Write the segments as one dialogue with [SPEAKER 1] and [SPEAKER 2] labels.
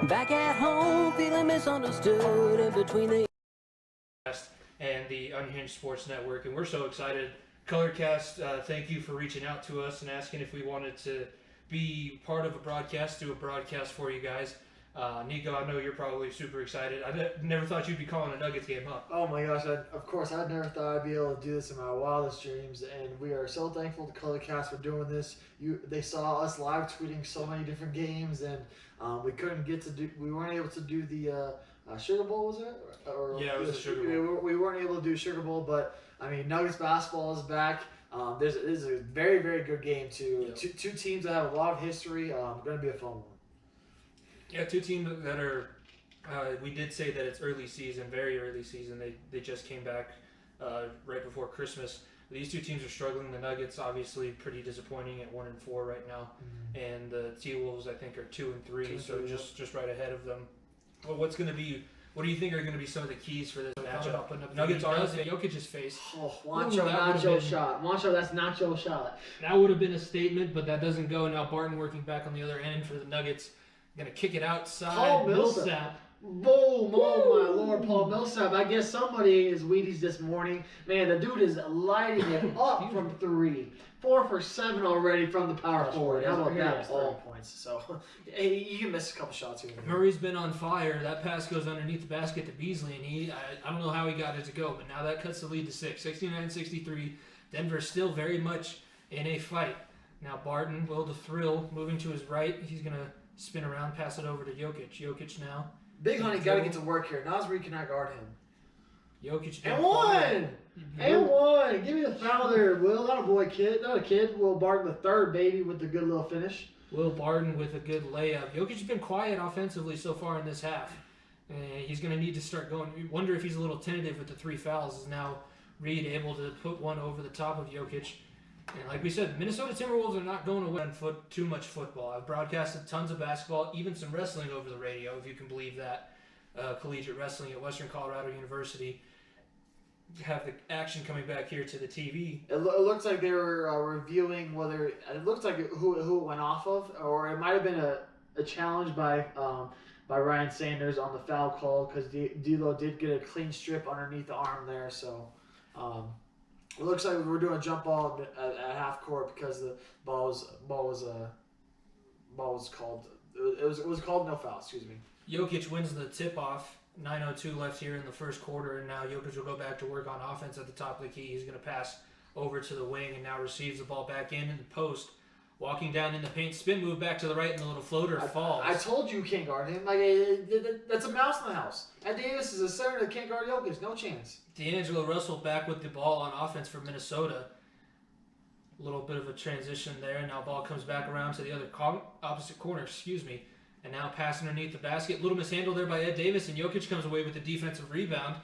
[SPEAKER 1] Back at home, feeling misunderstood in between the
[SPEAKER 2] and the Unhinged Sports Network, and we're so excited. Colorcast, thank you for reaching out to us and asking if we wanted to be part of a broadcast, do a broadcast for you guys. Nico, I know you're probably super excited. I never thought you'd be calling a Nuggets game up.
[SPEAKER 3] Oh my gosh, of course, I never thought I'd be able to do this in my wildest dreams, and we are so thankful to Colorcast for doing this. They saw us live tweeting so many different games, and we weren't able to do the Sugar Bowl, was it?
[SPEAKER 2] Yeah, it was the Sugar Bowl.
[SPEAKER 3] We weren't able to do Sugar Bowl, but I mean, Nuggets basketball is back. This is a very, very good game too. Yep. Two teams that have a lot of history. Going to be a fun one.
[SPEAKER 2] Yeah, two teams that are. We did say that it's early season, very early season. They just came back right before Christmas. These two teams are struggling. The Nuggets obviously pretty disappointing at 1-4 right now, and the T-Wolves I think are 2-3, so just right ahead of them. Well, what do you think are going to be some of the keys for this matchup? Nuggets are Jokic's face.
[SPEAKER 3] Oh, Nacho shot. Juancho, that's Nacho shot.
[SPEAKER 2] That would have been a statement, but that doesn't go. Now Barton working back on the other end for the Nuggets. Going to kick it outside.
[SPEAKER 3] Paul Millsap. Boom! Oh my Lord, Paul Millsap. I guess somebody ate his Wheaties this morning. Man, the dude is lighting it up from three. 4 for 7 already from the power forward. How about that? All points. So you can miss a couple shots here.
[SPEAKER 2] Murray's been on fire. That pass goes underneath the basket to Beasley, and I don't know how he got it to go, but now that cuts the lead to 6. 69-63. Denver's still very much in a fight. Now Barton, Will the Thrill, moving to his right. He's going to spin around, pass it over to Jokic. Jokic now.
[SPEAKER 3] Big Honey got to get to work here. Nasri cannot guard him.
[SPEAKER 2] Jokic.
[SPEAKER 3] And one! And one! Give me the foul there, Will. Not a boy, kid. Not a kid. Will Barton the third, baby, with the good little finish.
[SPEAKER 2] Will Barton with a good layup. Jokic has been quiet offensively so far in this half. He's going to need to start going. We wonder if he's a little tentative with the 3 fouls. Is now Reed able to put one over the top of Jokic? And like we said, Minnesota Timberwolves are not going away on too much football. I've broadcasted tons of basketball, even some wrestling over the radio, if you can believe that. Collegiate wrestling at Western Colorado University. Have the action coming back here to the TV.
[SPEAKER 3] It looks like they were reviewing whether it looks like who it went off of, or it might have been a challenge by Ryan Sanders on the foul call because D'Lo did get a clean strip underneath the arm there. So it looks like we're doing a jump ball at half court because the ball was called. It was called no foul. Excuse me.
[SPEAKER 2] Jokic wins the tip-off. 9:02 left here in the first quarter, and now Jokic will go back to work on offense at the top of the key. He's going to pass over to the wing and now receives the ball back in the post. Walking down in the paint, spin move back to the right, and the little floater falls.
[SPEAKER 3] I told you can't guard him. That's a mouse in the house. Ed Davis is a center that can't guard Jokic. No chance.
[SPEAKER 2] D'Angelo Russell back with the ball on offense for Minnesota. A little bit of a transition there. Now ball comes back around to the other opposite corner. And now pass underneath the basket. Little mishandle there by Ed Davis, and Jokic comes away with the defensive rebound.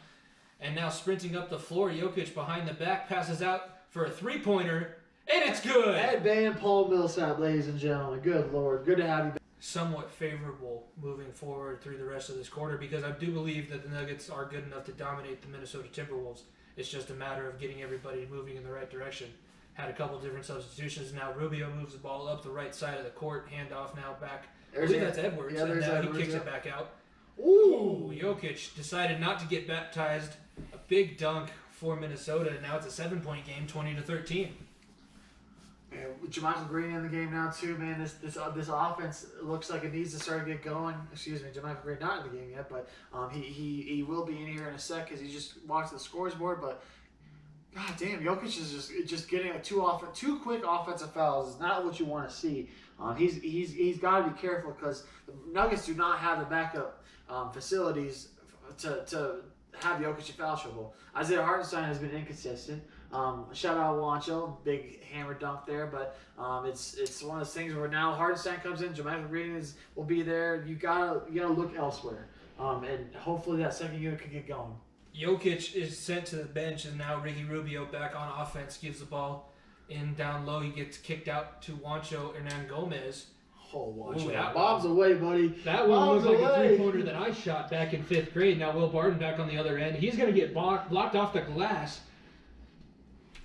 [SPEAKER 2] And now sprinting up the floor, Jokic behind the back passes out for a three-pointer, and it's good!
[SPEAKER 3] Headband Paul Millsap, ladies and gentlemen. Good Lord. Good to have you back.
[SPEAKER 2] Somewhat favorable moving forward through the rest of this quarter because I do believe that the Nuggets are good enough to dominate the Minnesota Timberwolves. It's just a matter of getting everybody moving in the right direction. Had a couple different substitutions. Now Rubio moves the ball up the right side of the court. Handoff now back. I believe that's Edwards.
[SPEAKER 3] Yeah,
[SPEAKER 2] and now
[SPEAKER 3] Edwards,
[SPEAKER 2] he kicks it back out. Ooh, Jokic decided not to get baptized. A big dunk for Minnesota. Now it's a 7-point game, 20-13.
[SPEAKER 3] Yeah, JaMychal Green in the game now too, man. This offense looks like it needs to start to get going. Excuse me, JaMychal Green not in the game yet, but he will be in here in a sec because he just walks the scores board. But God damn, Jokic is just getting two quick offensive fouls is not what you want to see. He's got to be careful because the Nuggets do not have the backup facilities to have Jokic in foul trouble. Isaiah Hartenstein has been inconsistent. Shout out Juancho, big hammer dunk there, but it's one of those things where now Hartenstein comes in, JaMychal Green will be there. You gotta look elsewhere, and hopefully that second unit can get going.
[SPEAKER 2] Jokic is sent to the bench, and now Ricky Rubio back on offense gives the ball in down low. He gets kicked out to Juancho Hernangomez.
[SPEAKER 3] Oh, Juancho.
[SPEAKER 2] Ooh,
[SPEAKER 3] Bob's away, buddy.
[SPEAKER 2] That one looks like a three-pointer that I shot back in 5th grade. Now Will Barton back on the other end. He's going to get blocked off the glass.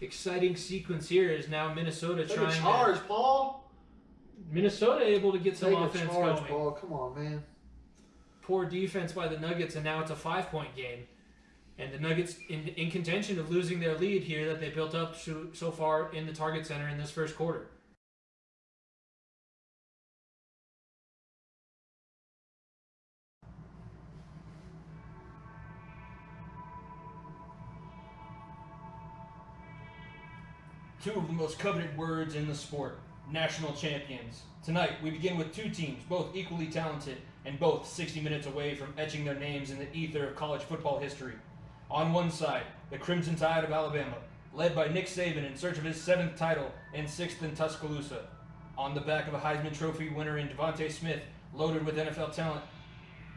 [SPEAKER 2] Exciting sequence here is now Minnesota
[SPEAKER 3] Take
[SPEAKER 2] trying
[SPEAKER 3] a charge,
[SPEAKER 2] to...
[SPEAKER 3] Paul.
[SPEAKER 2] Minnesota able to get some
[SPEAKER 3] Take
[SPEAKER 2] offense
[SPEAKER 3] a charge,
[SPEAKER 2] going.
[SPEAKER 3] Paul. Come on, man.
[SPEAKER 2] poor defense by the Nuggets, and now it's a 5-point game. And the Nuggets in contention of losing their lead here that they built up so far in the Target Center in this first quarter.
[SPEAKER 4] Two of the most coveted words in the sport, national champions. Tonight, we begin with two teams, both equally talented, and both 60 minutes away from etching their names in the ether of college football history. On one side, the Crimson Tide of Alabama, led by Nick Saban in search of his 7th title and 6th in Tuscaloosa. On the back of a Heisman Trophy winner in DeVonta Smith, loaded with NFL talent.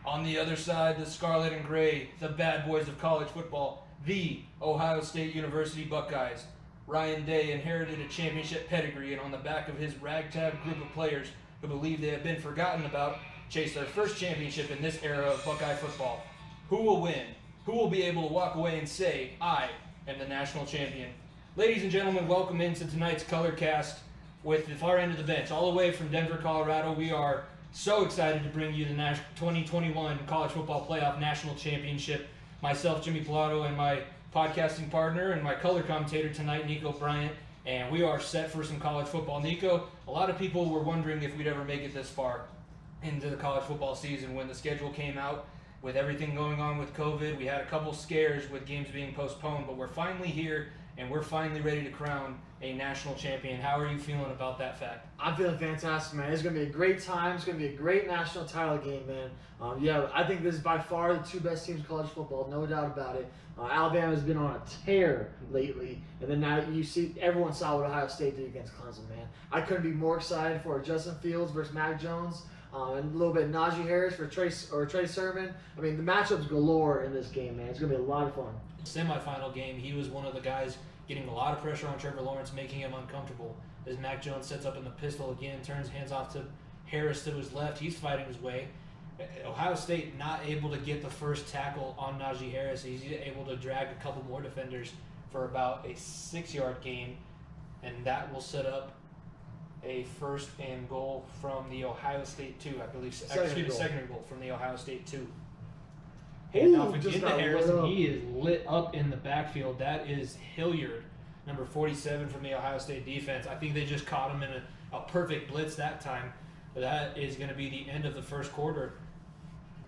[SPEAKER 4] On the other side, the Scarlet and Gray, the bad boys of college football, the Ohio State University Buckeyes. Ryan Day inherited a championship pedigree, and on the back of his ragtag group of players who believe they have been forgotten about, chased their first championship in this era of Buckeye football. Who will win? Who will be able to walk away and say, I am the national champion? Ladies and gentlemen, welcome into tonight's Colorcast with the far end of the bench. All the way from Denver, Colorado, we are so excited to bring you the 2021 College Football Playoff National Championship. Myself, Jimmy Pilato, and my podcasting partner and my color commentator tonight, Nico Bryant, and we are set for some college football. Nico, a lot of people were wondering if we'd ever make it this far into the college football season when the schedule came out. With everything going on with COVID, we had a couple scares with games being postponed, but we're finally here and we're finally ready to crown a national champion. How are you feeling about that fact?
[SPEAKER 3] I'm feeling fantastic, man. It's going to be a great time. It's going to be a great national title game, man. I think this is by far the two best teams in college football, no doubt about it. Alabama's been on a tear lately, and then now you see everyone saw what Ohio State did against Clemson, man. I couldn't be more excited for Justin Fields versus Mac Jones, and a little bit of Najee Harris for Trey Sermon. I mean, the matchups galore in this game, man. It's going to be a lot of fun.
[SPEAKER 2] Semifinal game, he was one of the guys getting a lot of pressure on Trevor Lawrence, making him uncomfortable. As Mac Jones sets up in the pistol again, turns hands off to Harris to his left. He's fighting his way. Ohio State not able to get the first tackle on Najee Harris. He's able to drag a couple more defenders for about a 6-yard gain, and that will set up a first and goal from the Ohio State 2, I believe. Second and goal from the Ohio State 2. Hand off again to Harris, and he is lit up in the backfield. That is Hilliard, number 47 from the Ohio State defense. I think they just caught him in a perfect blitz that time. But that is going to be the end of the first quarter.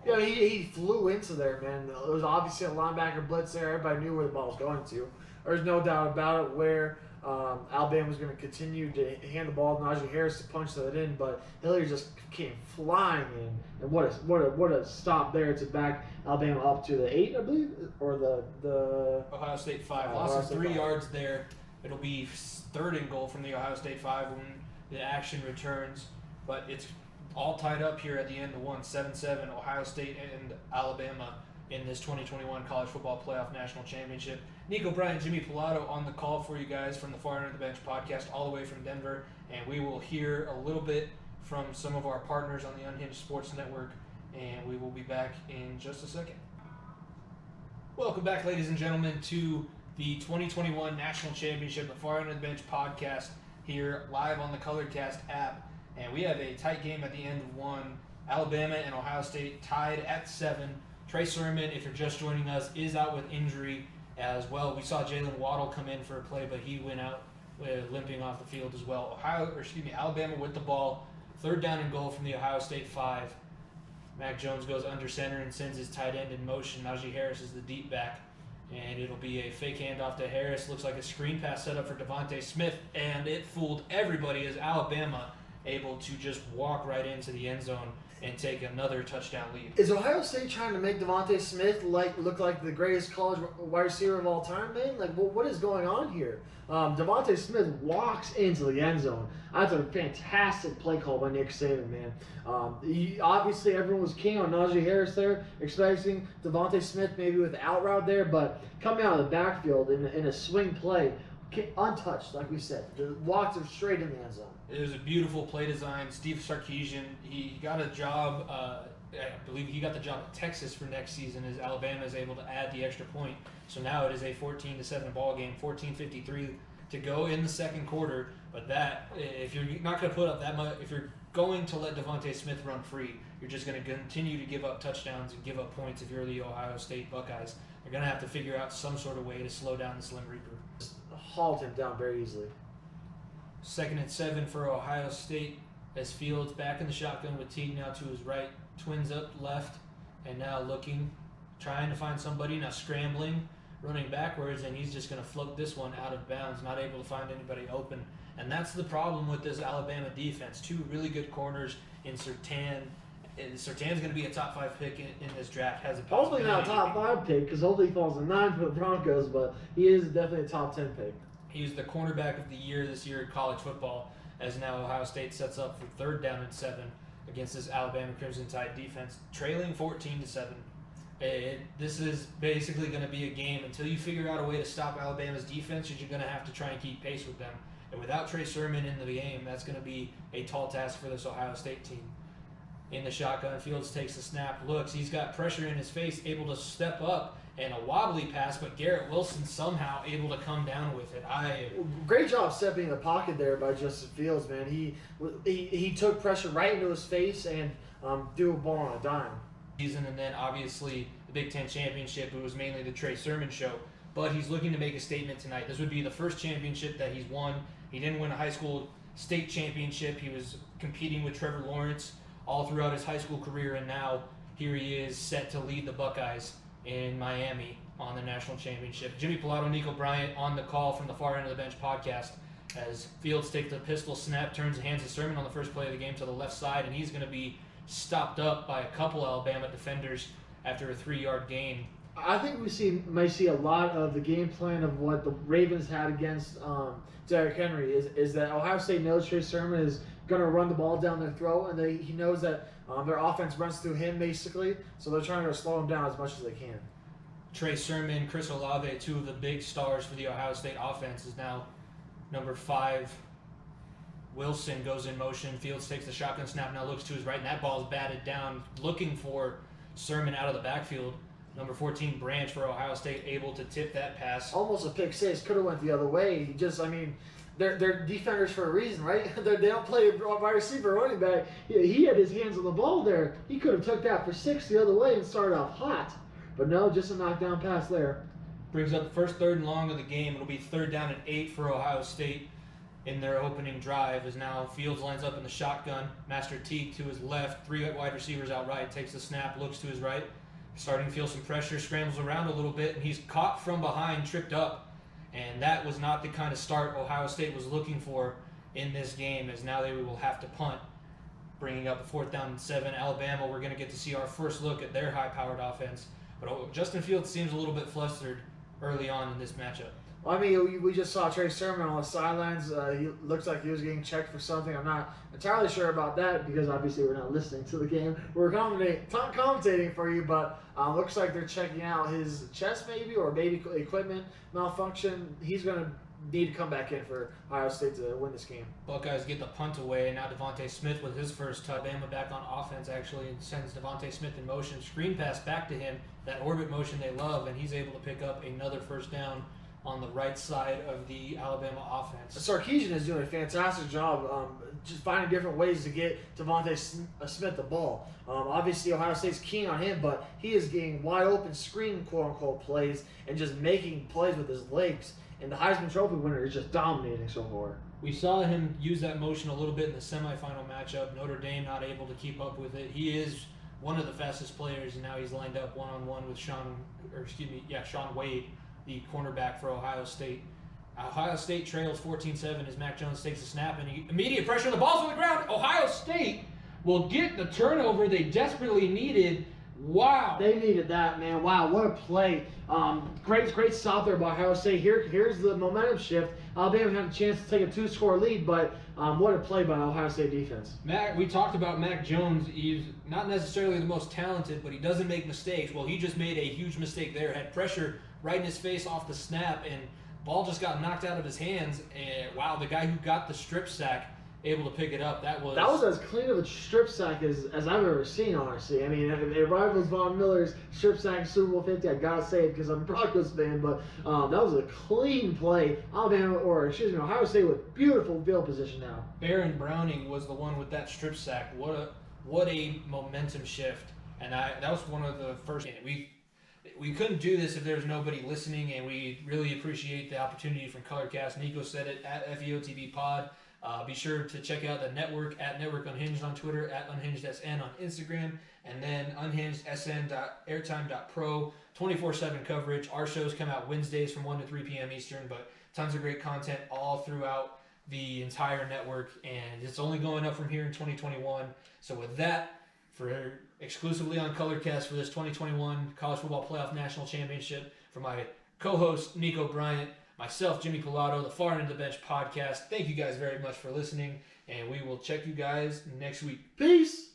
[SPEAKER 3] Yeah, he flew into there, man. There was obviously a linebacker blitz there. Everybody knew where the ball was going to. There's no doubt about it where Alabama was going to continue to hand the ball to Najee Harris to punch that in, but Hilliard just came flying in. And what a stop there to back Alabama up to the 8, I believe, or the
[SPEAKER 2] Ohio State 5. Lost of 3 yards there. It'll be third and goal from the Ohio State 5 when the action returns. But it's all tied up here at the end of 7-7, Ohio State and Alabama in this 2021 College Football Playoff National Championship. Nico Bryant, Jimmy Pilato on the call for you guys from the Far End of the Bench podcast all the way from Denver. And we will hear a little bit from some of our partners on the Unhinged Sports Network, and we will be back in just a second. Welcome back, ladies and gentlemen, to the 2021 National Championship, the Far End of the Bench podcast here live on the Colorcast app. And we have a tight game at the end of 1. Alabama and Ohio State tied at 7. Trey Sermon, if you're just joining us, is out with injury as well. We saw Jalen Waddle come in for a play, but he went out limping off the field as well. Alabama with the ball. Third down and goal from the Ohio State 5. Mac Jones goes under center and sends his tight end in motion. Najee Harris is the deep back. And it'll be a fake handoff to Harris. Looks like a screen pass set up for DeVonta Smith. And it fooled everybody as Alabama able to just walk right into the end zone and take another touchdown lead.
[SPEAKER 3] Is Ohio State trying to make DeVonta Smith look like the greatest college wide receiver of all time, man? Like, what is going on here? DeVonta Smith walks into the end zone. That's a fantastic play call by Nick Saban, man. Obviously, everyone was king on Najee Harris there, expecting DeVonta Smith maybe with the out route there, but coming out of the backfield in a swing play, untouched, like we said, walked him straight in the end zone.
[SPEAKER 2] It was a beautiful play design. Steve Sarkisian, he got a job, I believe he got the job at Texas for next season as Alabama is able to add the extra point. So now it is a 14-7 ball game, 14:53 to go in the second quarter. But that, if you're not going to put up that much, if you're going to let DeVonta Smith run free. You're just going to continue to give up touchdowns and give up points if you're the Ohio State Buckeyes. You're going to have to figure out some sort of way to slow down the Slim Reaper.
[SPEAKER 3] Hauled him down very easily.
[SPEAKER 2] 2nd and 7 for Ohio State as Fields back in the shotgun with Teague now to his right. Twins up left and now looking, trying to find somebody, now scrambling, running backwards, and he's just going to float this one out of bounds, not able to find anybody open. And that's the problem with this Alabama defense. 2 really good corners in Surtain. And Surtain's going to be a top 5 pick in this draft. Has a
[SPEAKER 3] Hopefully not a top 5 pick, because hopefully he falls in 9 for the Broncos, but he is definitely a top 10 pick.
[SPEAKER 2] He was the cornerback of the year this year in college football, as now Ohio State sets up for 3rd down and 7 against this Alabama Crimson Tide defense, trailing 14-7. This is basically going to be a game until you figure out a way to stop Alabama's defense. You're going to have to try and keep pace with them. And without Trey Sermon in the game, that's going to be a tall task for this Ohio State team. In the shotgun, Fields takes the snap, looks. He's got pressure in his face, able to step up, and a wobbly pass, but Garrett Wilson somehow able to come down with it.
[SPEAKER 3] Great job stepping in the pocket there by Justin Fields, man. He took pressure right into his face and threw a ball on a dime.
[SPEAKER 2] And then obviously the Big Ten Championship, it was mainly the Trey Sermon show, but he's looking to make a statement tonight. This would be the first championship that he's won. He didn't win a high school state championship. He was competing with Trevor Lawrence all throughout his high school career, and now here he is set to lead the Buckeyes in Miami on the national championship. Jimmy Pilato, Nico Bryant on the call from the Far End of the Bench podcast as Fields takes the pistol snap, turns and hands to Sermon on the first play of the game to the left side, and he's going to be stopped up by a couple Alabama defenders after a 3-yard gain.
[SPEAKER 3] I think might see a lot of the game plan of what the Ravens had against Derrick Henry is that Ohio State knows Trey Sermon is going to run the ball down their throat, and he knows that their offense runs through him basically, so they're trying to slow him down as much as they can.
[SPEAKER 2] Trey Sermon, Chris Olave, 2 of the big stars for the Ohio State offense, is now number 5. Wilson goes in motion. Fields takes the shotgun snap, now looks to his right, and that ball is batted down, looking for Sermon out of the backfield. Number 14, Branch for Ohio State, able to tip that pass.
[SPEAKER 3] Almost a pick six. Could have went the other way. They're defenders for a reason, right? They don't play wide receiver or running back. He had his hands on the ball there. He could have took that for 6 the other way and started off hot. But no, just a knockdown pass there.
[SPEAKER 2] Brings up the first 3rd and long of the game. It'll be 3rd down and 8 for Ohio State in their opening drive, as now Fields lines up in the shotgun. Master Teague to his left, 3 wide receivers out right, takes the snap, looks to his right, starting to feel some pressure, scrambles around a little bit, and he's caught from behind, tripped up. And that was not the kind of start Ohio State was looking for in this game, as now they will have to punt. Bringing up the 4th down and 7. Alabama, we're going to get to see our first look at their high-powered offense. But Justin Fields seems a little bit flustered early on in this matchup.
[SPEAKER 3] Well, I mean, we just saw Trey Sermon on the sidelines. He looks like he was getting checked for something. I'm not entirely sure about that because obviously we're not listening to the game. We're commentating for you, but looks like they're checking out his chest maybe or maybe equipment malfunction. He's going to need to come back in for Ohio State to win this game.
[SPEAKER 2] Buckeyes get the punt away, and now DeVonta Smith with his first touch. Alabama back on offense actually and sends DeVonta Smith in motion. Screen pass back to him, that orbit motion they love, and he's able to pick up another 1st down on the right side of the Alabama offense.
[SPEAKER 3] Sarkisian is doing a fantastic job just finding different ways to get DeVonta Smith the ball. Obviously, Ohio State's keen on him, but he is getting wide open screen, quote-unquote, plays and just making plays with his legs. And the Heisman Trophy winner is just dominating so far.
[SPEAKER 2] We saw him use that motion a little bit in the semifinal matchup. Notre Dame not able to keep up with it. He is one of the fastest players, and now he's lined up one-on-one with Sean Wade, the cornerback for Ohio State. Ohio State trails 14-7 as Mac Jones takes a snap, and immediate pressure. The ball's on the ground. Ohio State will get the turnover they desperately needed. Wow.
[SPEAKER 3] They needed that, man. Wow, what a play. Great stop there by Ohio State. Here's the momentum shift. Alabama had a chance to take a 2-score lead, but what a play by Ohio State defense.
[SPEAKER 2] We talked about Mac Jones. He's not necessarily the most talented, but he doesn't make mistakes. Well, he just made a huge mistake there. Had pressure right in his face off the snap, and ball just got knocked out of his hands. And wow, the guy who got the strip sack able to pick it up. That
[SPEAKER 3] was as clean of a strip sack as I've ever seen, honestly. I mean, it rivals Von Miller's strip sack Super Bowl 50. I gotta say it because I'm a Broncos fan, but that was a clean play. Ohio State with beautiful field position now.
[SPEAKER 2] Baron Browning was the one with that strip sack. What a momentum shift, and that was one of the first. We couldn't do this if there was nobody listening, and we really appreciate the opportunity from Colorcast. Nico said it at FEOTB Pod. Be sure to check out the network at Network Unhinged on Twitter, at UnhingedSN on Instagram, and then unhingedsn.airtime.pro, 24/7 coverage. Our shows come out Wednesdays from 1 to 3 p.m. Eastern, but tons of great content all throughout the entire network, and it's only going up from here in 2021. So with that, for exclusively on Colorcast for this 2021 College Football Playoff National Championship, for my co-host Nico Bryant, myself, Jimmy Pilato, the Far End of the Bench podcast. Thank you guys very much for listening, and we will check you guys next week.
[SPEAKER 3] Peace!